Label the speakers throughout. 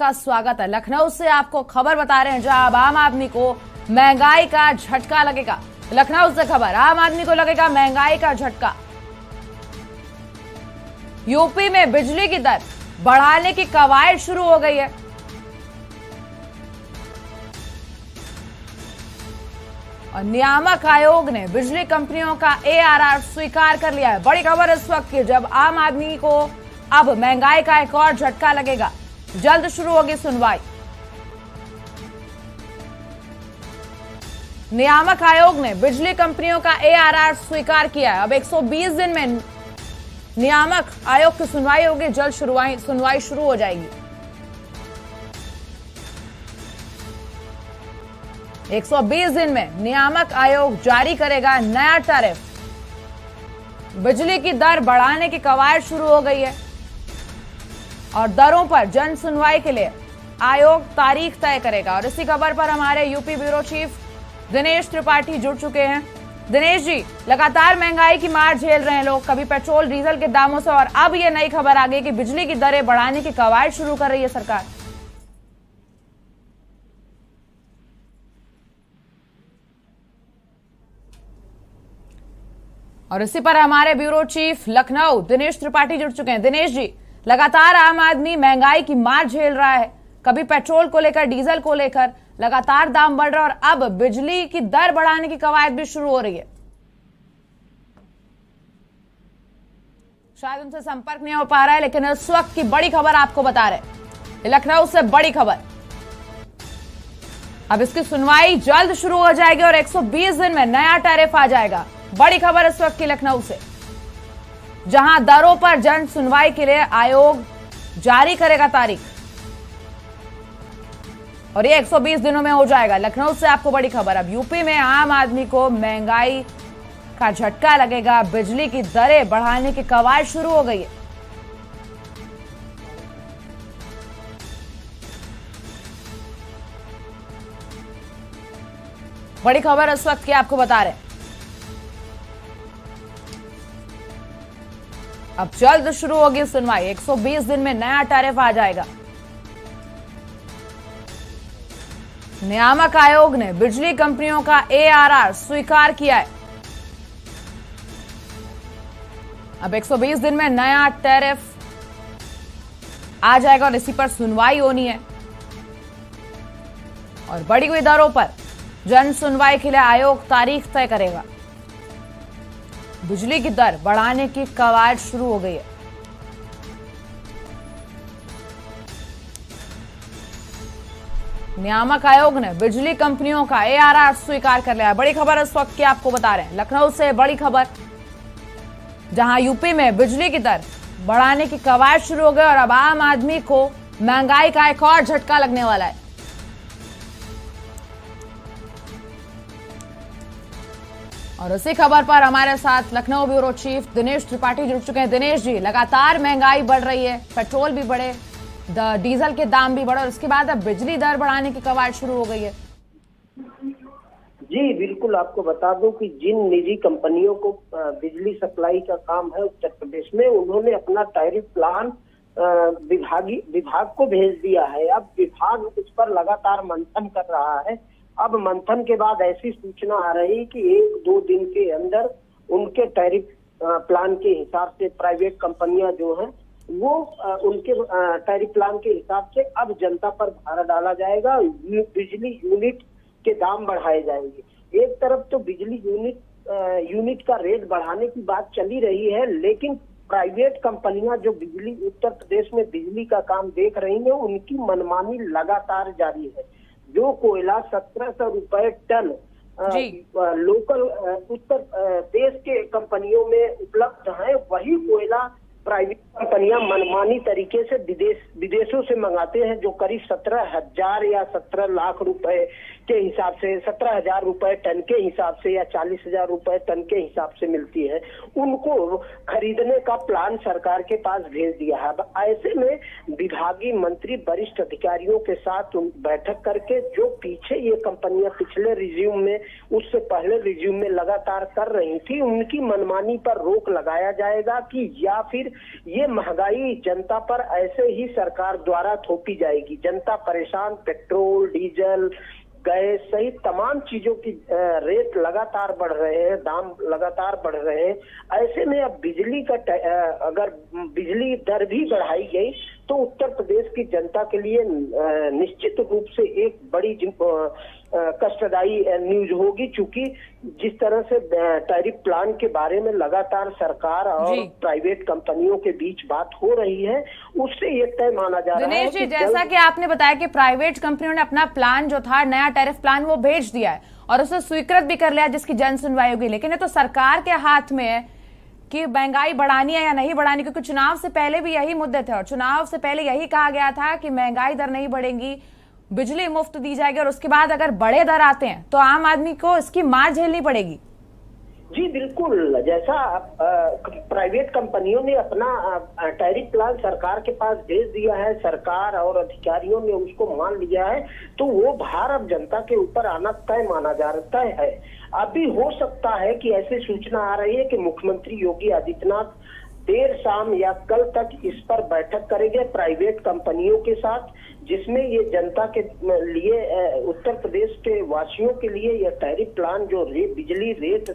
Speaker 1: आपका स्वागत है। लखनऊ से आपको खबर बता रहे हैं जहां अब आम आदमी को महंगाई का झटका लगेगा। लखनऊ से खबर, आम आदमी को लगेगा महंगाई का झटका। यूपी में बिजली की दर बढ़ाने की कवायद शुरू हो गई है। और नियामक आयोग ने बिजली कंपनियों का ARR स्वीकार कर लिया है। बड़ी खबर इस वक्त की, जब आम आदमी को अब महंगाई का एक और झटका लगेगा। जल्द शुरू होगी सुनवाई। नियामक आयोग ने बिजली कंपनियों का ARR स्वीकार किया है। अब 120 दिन में नियामक आयोग की सुनवाई होगी। जल्द सुनवाई शुरू हो जाएगी। 120 दिन में नियामक आयोग जारी करेगा नया टैरिफ। बिजली की दर बढ़ाने की कवायद शुरू हो गई है और दरों पर जन सुनवाई के लिए आयोग तारीख तय करेगा। और इसी खबर पर हमारे UP bureau chief Dinesh Tripathi जुड़ चुके हैं। दिनेश जी, लगातार महंगाई की मार झेल रहे हैं लोग, कभी पेट्रोल डीजल के दामों से, और अब ये नई खबर आ गई कि बिजली की दरें बढ़ाने की कवायद शुरू कर रही है सरकार। और इसी पर हमारे ब्यूरो चीफ लखनऊ दिनेश त्रिपाठी जुड़ चुके हैं। दिनेश जी, लगातार आम आदमी महंगाई की मार झेल रहा है, कभी पेट्रोल को लेकर, डीजल को लेकर लगातार दाम बढ़ रहा है, और अब बिजली की दर बढ़ाने की कवायद भी शुरू हो रही है। शायद उनसे संपर्क नहीं हो पा रहा है, लेकिन इस वक्त की बड़ी खबर आपको बता रहे, लखनऊ से बड़ी खबर। अब इसकी सुनवाई जल्द शुरू हो जाएगी और 120 दिन में नया टैरिफ आ जाएगा। बड़ी खबर इस वक्त की लखनऊ से, जहां दरों पर जन सुनवाई के लिए आयोग जारी करेगा तारीख, और ये 120 दिनों में हो जाएगा। लखनऊ से आपको बड़ी खबर। अब यूपी में आम आदमी को महंगाई का झटका लगेगा। बिजली की दरें बढ़ाने की कवायद शुरू हो गई है। बड़ी खबर इस वक्त की आपको बता रहे हैं। अब जल्द शुरू होगी सुनवाई। 120 दिन में नया टैरिफ आ जाएगा। नियामक आयोग ने बिजली कंपनियों का ARR स्वीकार किया है। अब 120 दिन में नया टैरिफ आ जाएगा और इसी पर सुनवाई होनी है। और बढ़ी हुई दरों पर जन सुनवाई के लिए आयोग तारीख तय करेगा। बिजली की दर बढ़ाने की कवायद शुरू हो गई है। नियामक आयोग ने बिजली कंपनियों का ARR स्वीकार कर लिया है। बड़ी खबर इस वक्त की आपको बता रहे हैं, लखनऊ से बड़ी खबर, जहां यूपी में बिजली की दर बढ़ाने की कवायद शुरू हो गई और अब आम आदमी को महंगाई का एक और झटका लगने वाला है। और इसी खबर पर हमारे साथ लखनऊ ब्यूरो चीफ दिनेश त्रिपाठी जुड़ चुके हैं। दिनेश जी, लगातार महंगाई बढ़ रही है, पेट्रोल भी बढ़े, डीजल के दाम भी बढ़े, और उसके बाद अब बिजली दर बढ़ाने की कवायद शुरू हो गई है।
Speaker 2: जी बिल्कुल, आपको बता दूं कि जिन निजी कंपनियों को बिजली सप्लाई का काम है उत्तर प्रदेश में, उन्होंने अपना टैरिफ प्लान विभाग को भेज दिया है। अब विभाग उस पर लगातार मंथन कर रहा है। अब मंथन के बाद ऐसी सूचना आ रही कि 1-2 दिन के अंदर उनके टैरिफ प्लान के हिसाब से प्राइवेट कंपनियां जो हैं वो उनके टैरिफ प्लान के हिसाब से अब जनता पर भार डाला जाएगा। बिजली यूनिट के दाम बढ़ाए जाएंगे। एक तरफ तो बिजली यूनिट का रेट बढ़ाने की बात चली रही है, लेकिन प्राइवेट कंपनियां जो बिजली उत्तर प्रदेश में बिजली का काम देख रही हैं, उनकी मनमानी लगातार जारी है। जो कोयला 1700 रुपए टन लोकल उत्तर देश के कंपनियों में उपलब्ध है, वही कोयला प्राइवेट कंपनियां मनमानी तरीके से विदेशों से मंगाते हैं, जो करीब 17,000 या 17 लाख रुपए के हिसाब से, 17,000 रुपए टन के हिसाब से या 40,000 रुपए टन के हिसाब से मिलती है, उनको खरीदने का प्लान सरकार के पास भेज दिया है। ऐसे में विभागीय मंत्री वरिष्ठ अधिकारियों के साथ बैठक करके जो पीछे ये कंपनियां पिछले रिज्यूम में, उससे पहले रिज्यूम में लगातार कर रही थी, उनकी मनमानी पर रोक लगाया जाएगा कि या फिर ये महंगाई जनता पर ऐसे ही सरकार द्वारा थोपी जाएगी। जनता परेशान, पेट्रोल, डीजल, गैस सहित तमाम चीजों की रेट लगातार बढ़ रहे हैं, दाम लगातार बढ़ रहे हैं। ऐसे में अब बिजली का अगर बिजली दर भी बढ़ाई गई तो उत्तर प्रदेश की जनता के लिए निश्चित रूप से एक बड़ी कष्टदायी न्यूज होगी, क्योंकि जिस तरह से टैरिफ प्लान के बारे में लगातार सरकार और प्राइवेट कंपनियों के बीच बात हो रही है, उससे ये तय माना जा रहा है।
Speaker 1: दिनेश जी, जैसा कि आपने बताया कि प्राइवेट कंपनियों ने अपना प्लान जो था, नया टैरिफ प्लान, वो भेज दिया है और उसे स्वीकृत भी कर लिया, जिसकी जन सुनवाई होगी। लेकिन ये तो सरकार के हाथ में है कि महंगाई बढ़ानी है या नहीं बढ़ानी, क्योंकि चुनाव से पहले भी यही मुद्दे थे और चुनाव से पहले यही कहा गया था कि महंगाई दर नहीं बढ़ेगी, बिजली मुफ्त दी जाएगी, और उसके बाद अगर बड़े दर आते हैं तो आम आदमी को इसकी मार झेलनी पड़ेगी।
Speaker 2: जी बिल्कुल, जैसा प्राइवेट कंपनियों ने अपना टैरिफ प्लान सरकार के पास भेज दिया है, सरकार और अधिकारियों ने उसको मान लिया है, तो वो भार अब जनता के ऊपर आना तय माना जा रहा है। अभी हो सकता है कि ऐसी सूचना आ रही है कि मुख्यमंत्री योगी आदित्यनाथ देर शाम या कल तक इस पर बैठक करेंगे प्राइवेट कंपनियों के साथ, जिसमें ये जनता के लिए, उत्तर प्रदेश के वासियों के लिए यह टैरिफ प्लान जो बिजली रेट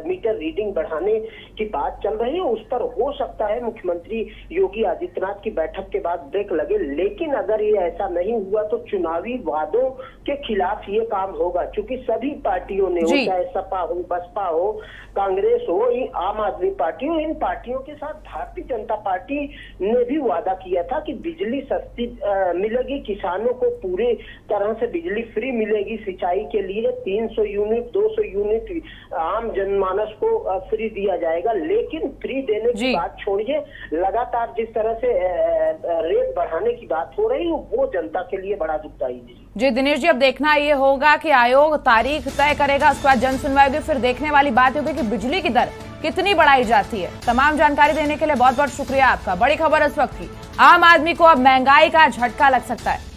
Speaker 2: मीटर रीडिंग बढ़ाने की बात चल रही है, उस पर हो सकता है मुख्यमंत्री योगी आदित्यनाथ की बैठक के बाद ब्रेक लगे। लेकिन अगर ये ऐसा नहीं हुआ तो चुनावी वादों के खिलाफ ये काम होगा, क्योंकि सभी पार्टियों ने, चाहे सपा हो, बसपा हो, कांग्रेस हो, आम आदमी पार्टी हो, इन पार्टियों के साथ भारतीय जनता पार्टी ने भी वादा किया था कि बिजली सस्ती मिलेगी, किसानों को पूरी तरह से बिजली फ्री मिलेगी, सिंचाई के लिए 300 यूनिट 200 यूनिट आम जनमानस को फ्री दिया जाएगा। लेकिन फ्री देने की बात छोड़िए, लगातार जिस तरह से रेट बढ़ाने की बात हो रही है, वो जनता के लिए बड़ा दुखदायी है।
Speaker 1: जी दिनेश जी, अब देखना ये होगा कि आयोग तारीख तय करेगा, उसके बाद जन सुनवाई होगी, फिर देखने वाली बात होगी कि बिजली की दर कितनी बढ़ाई जाती है। तमाम जानकारी देने के लिए बहुत बहुत शुक्रिया आपका। बड़ी खबर इस वक्त की, आम आदमी को अब महंगाई का झटका लग सकता है।